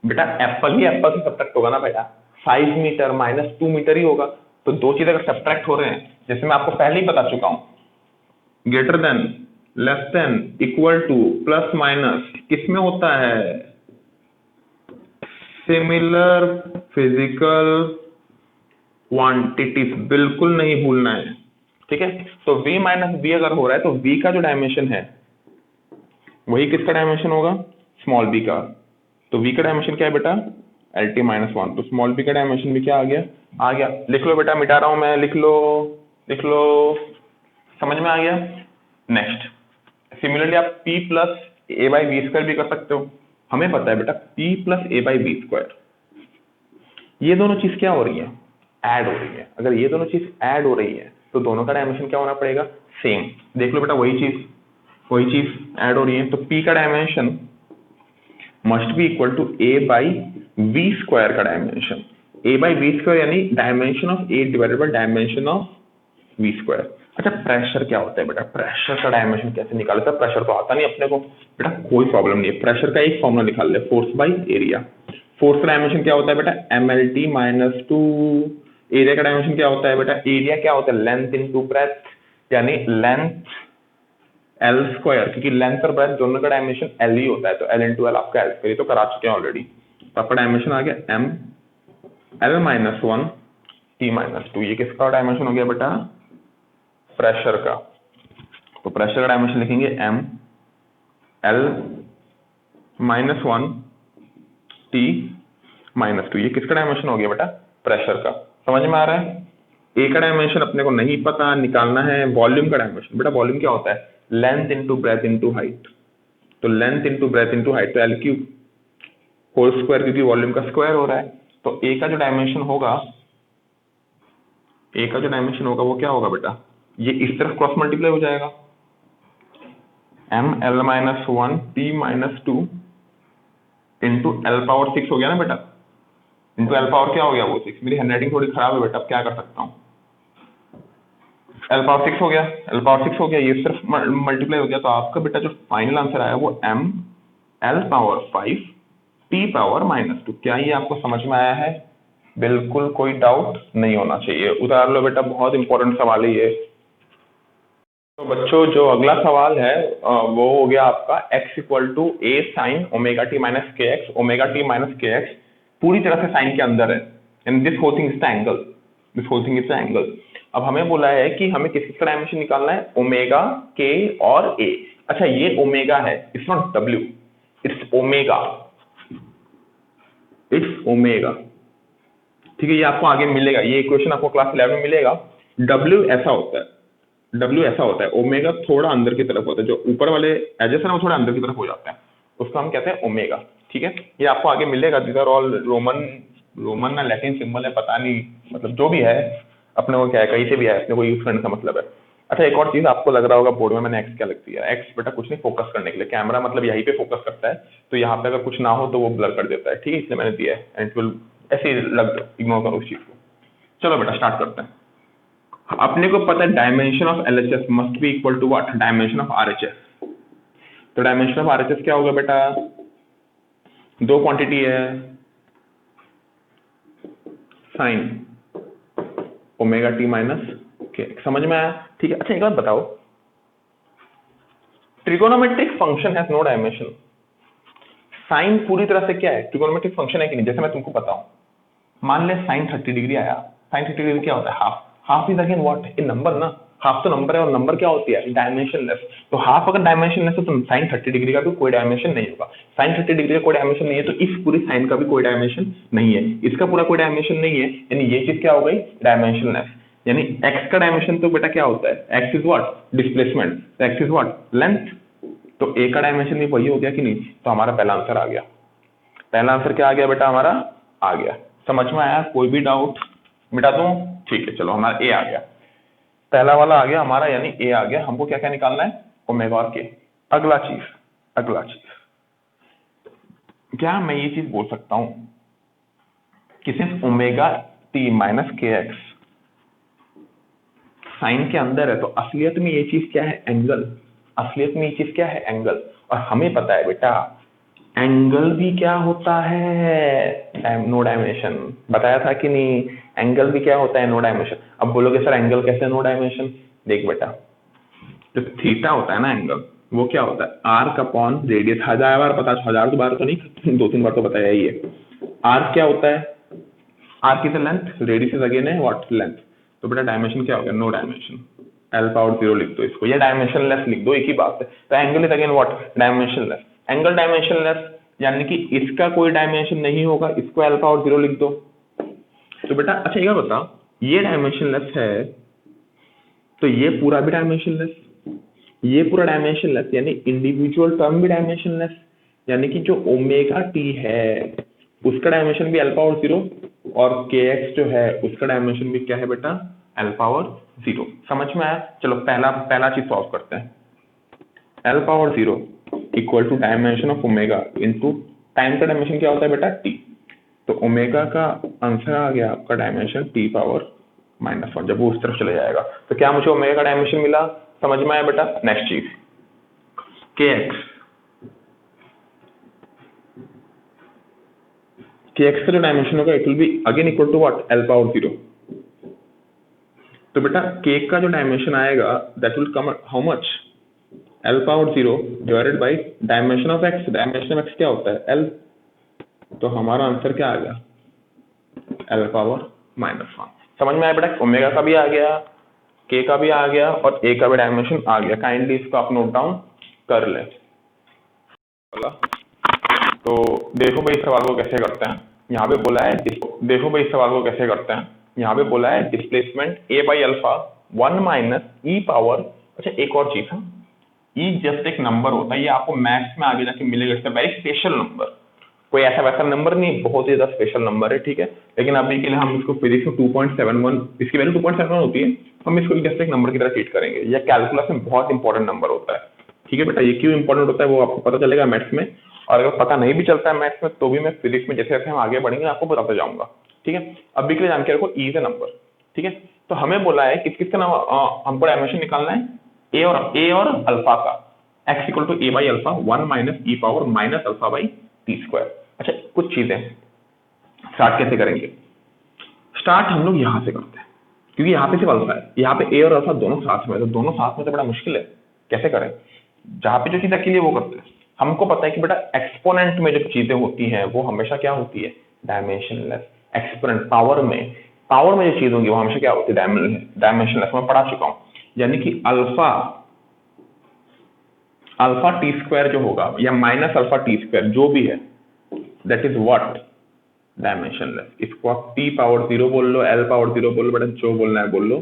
बेटा, एप्पल ही एप्पल से सब्ट्रैक्ट होगा ना बेटा, 5 मीटर माइनस 2 मीटर ही होगा। तो दो चीज अगर सब्ट्रैक्ट हो रहे हैं, जैसे मैं आपको पहले ही बता चुका हूं, greater than, less than, equal to, plus minus, किसमें होता है, सिमिलर फिजिकल क्वांटिटीज, बिल्कुल नहीं भूलना है। ठीक है, तो v माइनस बी अगर हो रहा है तो v का जो डायमेंशन है वही किसका डायमेंशन होगा, स्मॉल b का। तो v का डायमेंशन क्या है बेटा, LT-1, तो स्मॉल b का डायमेंशन भी क्या आ गया, लिख लो बेटा, मिटा रहा हूं मैं, लिख लो, समझ में आ गया। नेक्स्ट, सिमिलरली आप p plus a by b square भी कर सकते हो। हमें पता है बेटा p plus a by b square, ये दोनों चीज क्या हो रही है, ऐड हो रही है। अगर ये दोनों चीज ऐड हो रही है तो दोनों का डायमेंशन क्या होना पड़ेगा, सेम। देख लो बेटा, वही चीज ऐड हो रही है, तो p का dimension must be equal to A by V square का dimension. A by V square यानी dimension of A divided by dimension of V square. अच्छा प्रेशर क्या होता है बेटा, प्रेशर का डायमेंशन कैसे निकालता है, प्रेशर तो आता नहीं अपने को बेटा, कोई प्रॉब्लम नहीं है, प्रेशर का एक फॉर्मूला निकाल ले, फोर्स बाई एरिया। फोर्स का डायमेंशन क्या होता है बेटा, MLT-2। एरिया का डायमेंशन क्या होता है बेटा, एरिया क्या होता है, लेंथ इनटू ब्रेथ, यानी लेंथ एल स्क्वायर, क्योंकि लेंथ और ब्रेथ दोनों का डायमेंशन एल ही होता है, तो एल इंटू एल आपका एल स्क्वायर, तो करा चुके हैं ऑलरेडी। तो आपका डायमेंशन आ गया एम L-1 T-2। ये किसका डायमेंशन हो गया बेटा, प्रेशर का। तो प्रेशर का डायमेंशन लिखेंगे M L-1 T-2। ये किसका डायमेंशन हो गया बेटा, प्रेशर का। समझ में आ रहा है। ए का डायमेंशन अपने को नहीं पता, निकालना है वॉल्यूम का डायमेंशन। बेटा वॉल्यूम क्या होता है, length into breadth into height. तो length into breadth into height, तो एल क्यूब होल स्क्वायर, क्योंकि वॉल्यूम का स्क्वायर हो रहा है। तो ए का जो डायमेंशन होगा, वो क्या होगा बेटा, ये इस तरफ क्रॉस मल्टीप्लाई हो जाएगा, ML-1 T-2 into L power 6 हो गया ना बेटा, इंटू एल पावर क्या हो गया, वो 6। मेरी हैंडराइटिंग थोड़ी खराब है बेटा, अब क्या कर सकता हूँ, एल पावर 6 हो गया, ये सिर्फ मल्टीप्लाई हो गया। तो आपका बेटा जो फाइनल आंसर आया वो ML-5 T-2। क्या ये आपको समझ में आया है, बिल्कुल कोई डाउट नहीं होना चाहिए, उतार लो बेटा, बहुत इंपॉर्टेंट सवाल है ये। तो बच्चों जो अगला सवाल है वो हो गया आपका x equal to a sine omega t minus k x, omega t minus k x पूरी तरह से साइन के अंदर है, and this whole thing is the angle. अब हमें बोला है कि हमें किसका डायमेंशन निकालना है, ओमेगा, के और ए। अच्छा ये ओमेगा है, it's not W, it's omega. ठीक है, ये आपको आगे मिलेगा, ये इक्वेशन आपको क्लास 11 में मिलेगा। डब्ल्यू ऐसा होता है, ओमेगा थोड़ा अंदर की तरफ होता है, जो ऊपर वाले एजेस है ना वो थोड़ा अंदर की तरफ हो जाता है, उसको हम कहते हैं ओमेगा। ठीक है, ये आपको आगे मिलेगा, दीज आर ऑल रोमन ना लैटिन सिंबल है, पता नहीं, मतलब जो भी है अपने को क्या है, कहीं से भी है, अपने को यूज करने का मतलब है। अच्छा एक और चीज आपको लग रहा होगा बोर्ड में मैंने एक्स क्या लगती है, एक्स बेटा कुछ नहीं, फोकस करने के लिए, कैमरा मतलब यहीं पे फोकस करता है, तो यहाँ पे अगर कुछ ना हो तो वो ब्लर कर देता है। ठीक है, इसलिए मैंने दिया है, एंड विल ऐसे ही लग, इग्नोर करो उस चीज को। चलो बेटा स्टार्ट करते हैं। अपने को पता है dimension of LHS must be equal to what, dimension of RHS। तो डायमेंशन ऑफ RHS क्या होगा बेटा, दो क्वांटिटी है, साइन ओमेगा टी माइनस के। समझ में आया? ठीक है। अच्छा एक बात बताओ, trigonometric function has no dimension. Sine पूरी तरह से क्या है, ट्रिगोनोमेट्रिक फंक्शन है कि नहीं? जैसे मैं तुमको बताऊं, मान ले साइन 30 डिग्री आया। साइन 30 डिग्री क्या होता है, half. Half is again what, A number ना। हाफ तो नंबर है, और नंबर क्या होती है, डायमेंशनलेस। तो हाफ अगर डायमेंशनलेस है तो साइन 30 डिग्री का भी कोई डायमेंशन नहीं होगा। साइन 30 डिग्री का कोई डायमेंशन नहीं है तो इस पूरी साइन का भी कोई डायमेंशन नहीं है, इसका पूरा कोई डायमेंशन नहीं है, यानी ये चीज क्या हो गई, डायमेंशनलेस। यानी एक्स का डायमेंशन तो बेटा क्या होता है, x is what, displacement, x is what, length. तो ए का डायमेंशन भी वही हो गया कि नहीं? तो हमारा पहला आंसर आ गया। पहला आंसर क्या आ गया बेटा, हमारा आ गया। समझ में आया? कोई भी डाउट मिटा दूं? ठीक है, चलो हमारा ए आ गया, पहला वाला आ गया हमारा, यानी ए आ गया। हमको क्या क्या निकालना है, ओमेगा और के। अगला चीज क्या मैं ये चीज बोल सकता हूं कि सिर्फ omega t minus k x sign के अंदर है, तो असलियत में ये चीज क्या है, एंगल। असलियत में ये चीज क्या है, एंगल। और हमें पता है बेटा एंगल भी क्या होता है, नो डायमेंशन। बताया था कि नहीं, एंगल भी क्या होता है, नो डायमेंशन। अब बोलोगे सर एंगल कैसे नो डायमेंशन? देख बेटा, जो थीटा होता है ना एंगल, वो क्या होता है, आर्क अपॉन रेडियस। 1000 बार पता, 1000 बार तो नहीं, 2-3 बार तो बताया ही है। आर्क क्या होता है, arc is length, radius is again है व्हाट, लेंथ। तो बेटा डायमेंशन क्या हो गया, नो डायमेंशन। L पावर 0 लिख दो इसको, या डायमेंशनलेस लिख दो, एक ही बात है। तो angle is again what, dimensionless. Angle dimensionless यानी कि इसका कोई डायमेंशन नहीं होगा, इसको L पावर 0 लिख दो। तो बेटा अच्छा ये बता, ये डायमेंशनलेस है तो ये पूरा भी डायमेंशनलेस, ये पूरा डायमेंशनलेस, यानी इंडिविजुअल टर्म भी डायमेंशनलेस। यानी कि जो ओमेगा टी है उसका डायमेंशन भी L पावर 0, और kx जो है उसका डायमेंशन भी क्या है बेटा, L पावर 0। समझ में आया? चलो पहला चीज सॉल्व करते हैं। L power 0 equal to dimension of omega into time का डायमेंशन क्या होता है बेटा, t। तो ओमेगा का आंसर आ गया आपका डायमेंशन t पावर -1, जब वो उस तरफ चले जाएगा। तो क्या मुझे ओमेगा का डायमेंशन मिला? समझ में आया बेटा? नेक्स्ट चीज kx का जो डायमेंशन होगा it will be again equal to what, L power 0। तो बेटा k का जो डायमेंशन आएगा that will come how much, L power 0 divided by dimension of x। Dimension of x क्या होता है, L। तो हमारा आंसर क्या आ गया, L पावर -1। समझ में आया बेटा? ओमेगा का भी आ गया, k का भी आ गया, और a का भी डायमेंशन आ गया। काइंडली इसको आप नोट डाउन कर ले। तो देखो भाई सवाल को कैसे करते हैं। यहाँ पे बोला है, देखो भाई सवाल को कैसे करते हैं। यहाँ पे बोला है displacement a by alpha 1 minus e power. अच्छा एक और चीज है, e जस्ट एक नंबर होता है, ये आपको मैथ्स में आगे जाके मिलेगा। इसका वेरी स्पेशल नंबर, कोई ऐसा वैसा नंबर नहीं, बहुत ही ज्यादा स्पेशल नंबर है, ठीक है। लेकिन अभी के लिए हम इसको फिजिक्स में 2.71, इसकी वैल्यू 2.71 होती है, हम इसको जस्ट एक नंबर की तरह ट्रीट करेंगे। यह कैलकुलस में बहुत इंपॉर्टेंट नंबर होता है, ठीक है बेटा। ये क्यों इंपॉर्टेंट होता है वो आपको पता चलेगा मैथ्स में, और अगर पता नहीं भी चलता है मैथ्स में तो भी मैं फिजिक्स में जैसे जैसे हम आगे बढ़ेंगे आपको बताता जाऊंगा, ठीक है। अभी के लिए जान के रखो ई इज अ नंबर, ठीक है। तो हमें बोला है किस किसका नाम, हमको डायमेंशन निकालना है ए और अल्फा का। x equal to A by alpha 1 minus E power minus alpha by t square. अच्छा कुछ चीजें स्टार्ट कैसे करेंगे, स्टार्ट हम लोग यहाँ से करते हैं, क्योंकि यहाँ पे सिर्फ अल्फा है, यहाँ पे ए और अल्फा दोनों साथ में, तो दोनों साथ में तो बड़ा मुश्किल है। कैसे करें, जहाँ पे जो चीज अकेली है वो करते हैं। हमको पता है कि बेटा एक्सपोनेंट में जो चीजें होती हैं वो हमेशा क्या होती है, डायमेंशनलेस। एक्सपोनेंट पावर में जो चीज होगी वो हमेशा क्या होती है, डायमेंशनलेस। मैं पढ़ा चुका हूँ, यानी कि अल्फा टी स्क्वायर जो होगा या माइनस अल्फा टी स्क्वायर जो भी है, दैट इज व्हाट, डायमेंशनलेस। इसको आप टी पावर 0 बोल लो, एल पावर 0 बोल लो, बेटा जो बोलना है बोल लो।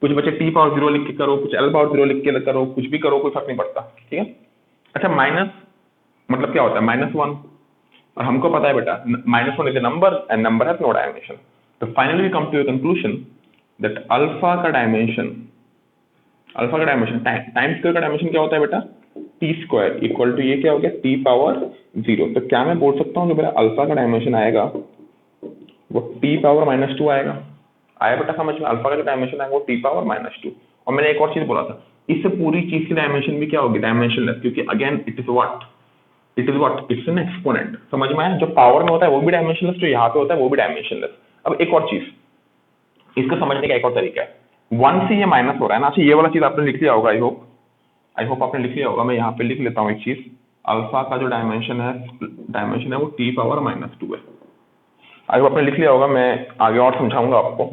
कुछ बच्चे टी पावर 0 लिख के करो, कुछ एल पावर 0 लिख के करो, कुछ भी करो, कोई फर्क नहीं पड़ता, ठीक है। अच्छा माइनस मतलब क्या होता है, -1, और हमको पता है बेटा -1 is a number and number has no dimension. तो finally we come to a conclusion that alpha का डायमेंशन टाइम स्क्वायर का डायमेंशन क्या होता है बेटा, टी स्क्वायर इक्वल टू ये क्या हो गया, टी पावर 0। तो क्या मैं बोल सकता हूँ जो मेरा अल्फा का डायमेंशन आएगा वो टी पावर -2 आएगा। आया बेटा समझ में? अल्फा का जो डायमेंशन है वो टी पावर -2। और मैंने एक और चीज बोला था, इससे पूरी चीज की डायमेंशन भी क्या होगी? डायमेंशनलेस, क्योंकि again it is what it's an exponent. समझ में आया? जो पावर में होता है वो भी डायमेंशनलेस, जो यहाँ पे होता है वो भी डायमेंशनलेस। अब एक और चीज, इसको समझने का एक और तरीका है, 1 से ये माइनस हो रहा है ना। अच्छा ये वाला चीज आपने लिख लिया होगा, आई होप आपने लिख लिया होगा। मैं यहाँ पे लिख लेता हूँ एक चीज, अल्फा का जो डायमेंशन है वो टी पावर -2 है। आई होप आपने लिख लिया होगा, मैं आगे और समझाऊंगा आपको।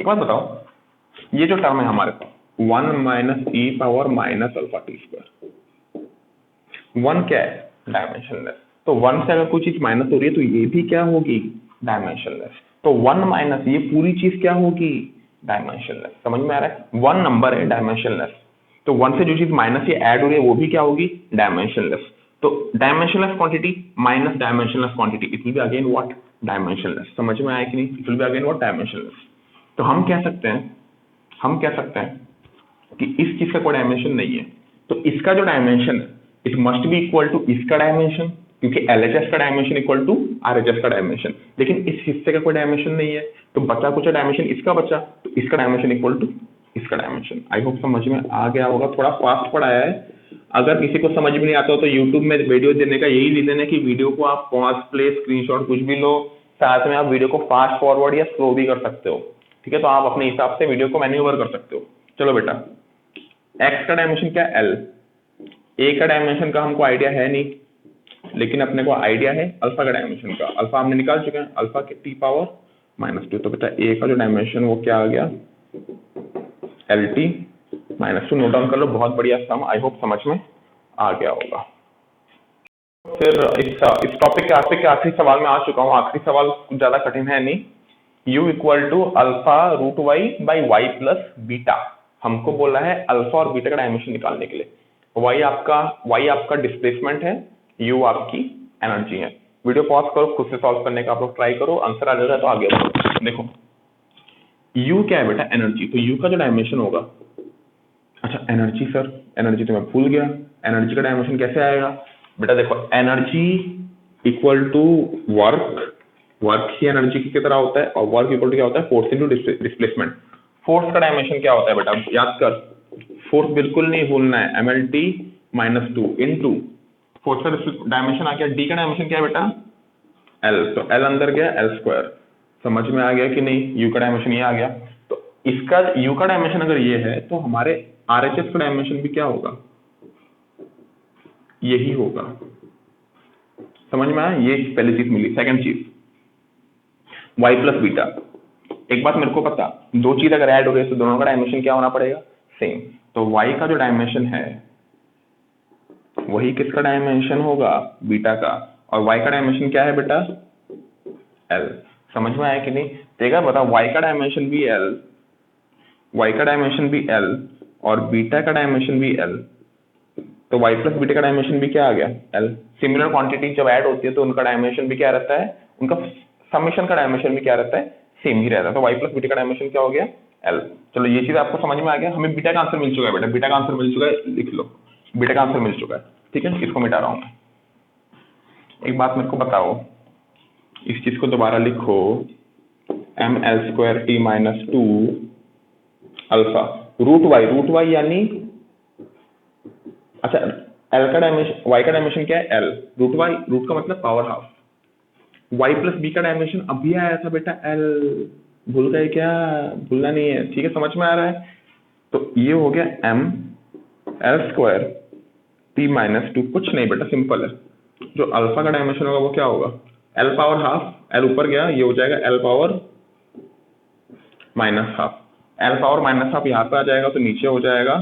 एक बात बताओ, ये जो टर्म है हमारे पास 1 माइनस ई power minus alpha T square, 1 क्या है? डायमेंशनलेस। तो 1 से अगर कोई चीज माइनस हो रही है तो ये भी क्या होगी? डायमेंशनलेस। तो 1 माइनस ये पूरी चीज क्या होगी? डायमेंशनलेस। समझ में आ रहा है? 1 नंबर है डायमेंशनलेस, तो 1 से जो चीज माइनस ये ऐड हो रही है वो भी क्या होगी? डायमेंशनलेस। तो dimensionless quantity minus dimensionless quantity, it will be again what? Dimensionless. समझ में आया कि नहीं? It will be again what? Dimensionless. तो हम कह सकते हैं कि इस चीज का कोई डायमेंशन नहीं है, तो इसका जो डायमेंशन है it must be equal to इसका डायमेंशन, क्योंकि LHS का डायमेंशन इक्वल टू RHS का डायमेंशन। लेकिन इस हिस्से का कोई डायमेंशन नहीं है, तो बचा कुछ डायमेंशन इसका बचा, तो इसका डायमेंशन इक्वल टू इसका डायमेंशन। आई होप समझ में आ गया होगा। थोड़ा फास्ट पढ़ाया है, अगर किसी को समझ में नहीं आता हो तो यूट्यूब में वीडियो देने का यही रीजन है कि वीडियो को आप पॉज, प्ले, स्क्रीनशॉट कुछ भी लो, साथ में आप वीडियो को फास्ट फॉरवर्ड या स्लो भी कर सकते हो। ठीक है, तो आप अपने हिसाब से वीडियो को मैन्यूवर कर सकते हो। चलो बेटा, एक्स का डायमेंशन क्या है? एल। ए का डायमेंशन का हमको आइडिया है नहीं, लेकिन अपने को आइडिया है अल्फा का डायमेंशन का। अल्फा हमने निकाल चुके हैं, अल्फा के टी पावर -2। तो बेटा ए का जो डायमेंशन वो क्या आ गया? LT -2। नोट डाउन कर लो, बहुत बढ़िया सम। आई होप समझ में आ गया होगा। फिर इस टॉपिक के आखिरी सवाल में आ चुका हूँ। आखिरी सवाल कुछ ज्यादा कठिन है नहीं। u equal to alpha root y by y plus beta. हमको बोला है अल्फा और बीटा का डायमेंशन निकालने के लिए। y आपका डिस्प्लेसमेंट है, u आपकी एनर्जी है। वीडियो पॉज करो, खुद से सॉल्व करने का आप लोग ट्राई करो, आंसर आ जाएगा तो आगे बढ़ो। देखो u क्या है बेटा? एनर्जी। तो u का जो डायमेंशन होगा, अच्छा एनर्जी सर, एनर्जी तो मैं भूल गया, एनर्जी का डायमेंशन कैसे आएगा बेटा? देखो एनर्जी इक्वल टू वर्क ही एनर्जी की तरह होता है, और वर्क इक्वल टू क्या होता है? Force into displacement. फोर्स का डायमेंशन क्या होता है बेटा? याद कर, फोर्स बिल्कुल नहीं भूलना है, mlt -2 इनटू फोर्स का डायमेंशन आ गया। डी का डायमेंशन क्या है बेटा? एल। तो एल अंदर गया, एल स्क्वायर। समझ में आ गया कि नहीं? यू का डायमेंशन ये आ गया। तो इसका यू का डायमेंशन अगर ये है तो हमारे RHS का डायमेंशन भी क्या होगा? यही होगा। समझ में आया? ये पहली चीज मिली। सेकंड चीज, y प्लस बीटा। एक बात मेरे को पता, दो चीज अगर ऐड हो गई तो दोनों का डायमेंशन क्या होना पड़ेगा? सेम। तो y का जो डायमेंशन है वही किसका डायमेंशन होगा? बीटा का। और y का डायमेंशन क्या है बेटा? l। समझ में आया कि नहीं? देखा, बताओ, y का डायमेंशन भी l, और बीटा का डायमेंशन भी l, तो y प्लस बीटा का डायमेंशन भी क्या आ गया? l। सिमिलर क्वांटिटी जब ऐड होती है तो उनका डायमेंशन भी क्या रहता है? उनका समेशन का डायमेंशन भी क्या रहता है? सेम ही रहता है। तो y प्लस बीटा का डायमेंशन क्या हो गया? l। चलो ये चीज आपको समझ में आ गया। हमें बीटा का आंसर मिल चुका है बेटा, बीटा का आंसर मिल चुका है, लिख लो, बीटा का आंसर मिल चुका है। ठीक है, इसको मिटा रहा हूं मैं। एक बात मेरे को बताओ, इस चीज को दोबारा लिखो, ml² t -2 alpha root Y यानी, अच्छा एल का डायमेंशन, y का डायमेंशन क्या है? l। रूट वाई, रूट का मतलब power half. y plus b का डायमेंशन अभी आया था बेटा l, भूल गए क्या? भूलना नहीं है, ठीक है, समझ में आ रहा है? तो ये हो गया ml² t -2। कुछ नहीं बेटा, सिंपल है। जो अल्फा का डायमेंशन होगा वो क्या होगा? l पावर हाफ, l ऊपर गया, ये हो जाएगा l power -half. l power -half यहाँ पे आ जाएगा तो नीचे हो जाएगा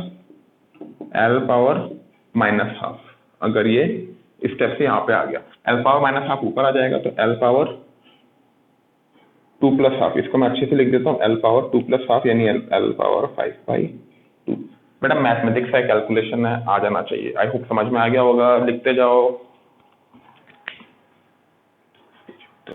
l पावर -हाफ। अगर ये स्टेप से यहाँ पे आ गया, l पावर -हाफ ऊपर आ जाएगा तो l पावर 2 + हाफ। इसको मैं अच्छे से लिख देता हूँ, l पावर 2 + हाफ यानी l पावर 5/2। बेटा मैथमेटिक्स है, कैलकुलेशन है, आ जाना चाहिए। आई होप समझ में आ गया होगा। लिखते जाओ,